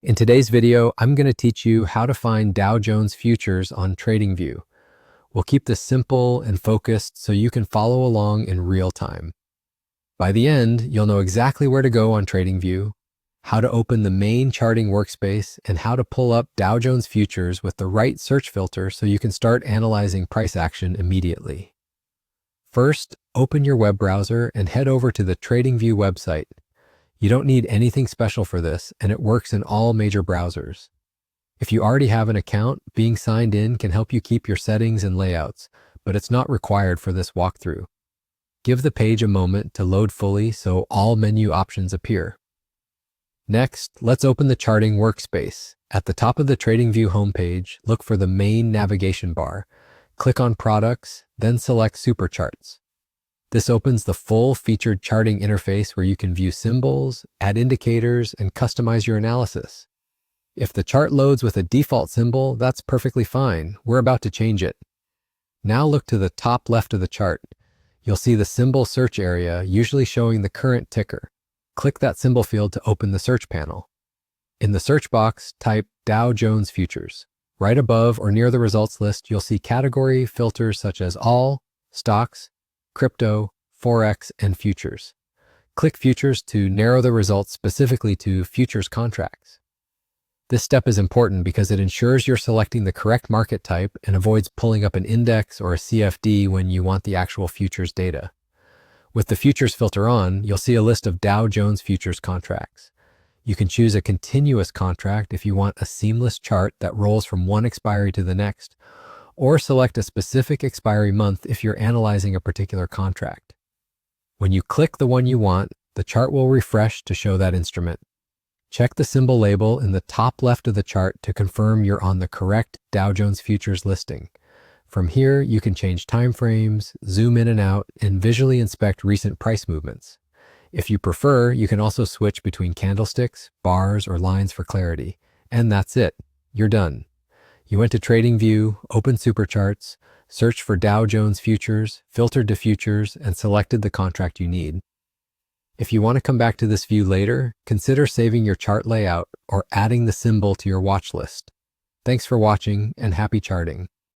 In today's video, I'm going to teach you how to find Dow Jones futures on TradingView. We'll keep this simple and focused so you can follow along in real time. By the end, you'll know exactly where to go on TradingView, how to open the main charting workspace, and how to pull up Dow Jones futures with the right search filter so you can start analyzing price action immediately. First, open your web browser and head over to the TradingView website. You don't need anything special for this, and it works in all major browsers. If you already have an account, being signed in can help you keep your settings and layouts, but it's not required for this walkthrough. Give the page a moment to load fully so all menu options appear. Next, let's open the charting workspace. At the top of the TradingView homepage, look for the main navigation bar. Click on Products, then select Supercharts. This opens the full featured charting interface where you can view symbols, add indicators, and customize your analysis. If the chart loads with a default symbol, that's perfectly fine. We're about to change it. Now look to the top left of the chart. You'll see the symbol search area, usually showing the current ticker. Click that symbol field to open the search panel. In the search box, type Dow Jones Futures. Right above or near the results list, you'll see category filters such as All, Stocks, Crypto, Forex, and Futures. Click Futures to narrow the results specifically to futures contracts. This step is important because it ensures you're selecting the correct market type and avoids pulling up an index or a CFD when you want the actual futures data. With the Futures filter on, you'll see a list of Dow Jones futures contracts. You can choose a continuous contract if you want a seamless chart that rolls from one expiry to the next, or select a specific expiry month if you're analyzing a particular contract. When you click the one you want, the chart will refresh to show that instrument. Check the symbol label in the top left of the chart to confirm you're on the correct Dow Jones futures listing. From here, you can change timeframes, zoom in and out, and visually inspect recent price movements. If you prefer, you can also switch between candlesticks, bars, or lines for clarity. And that's it. You're done. You went to TradingView, opened Supercharts, searched for Dow Jones futures, filtered to futures, and selected the contract you need. If you want to come back to this view later, consider saving your chart layout or adding the symbol to your watch list. Thanks for watching and happy charting.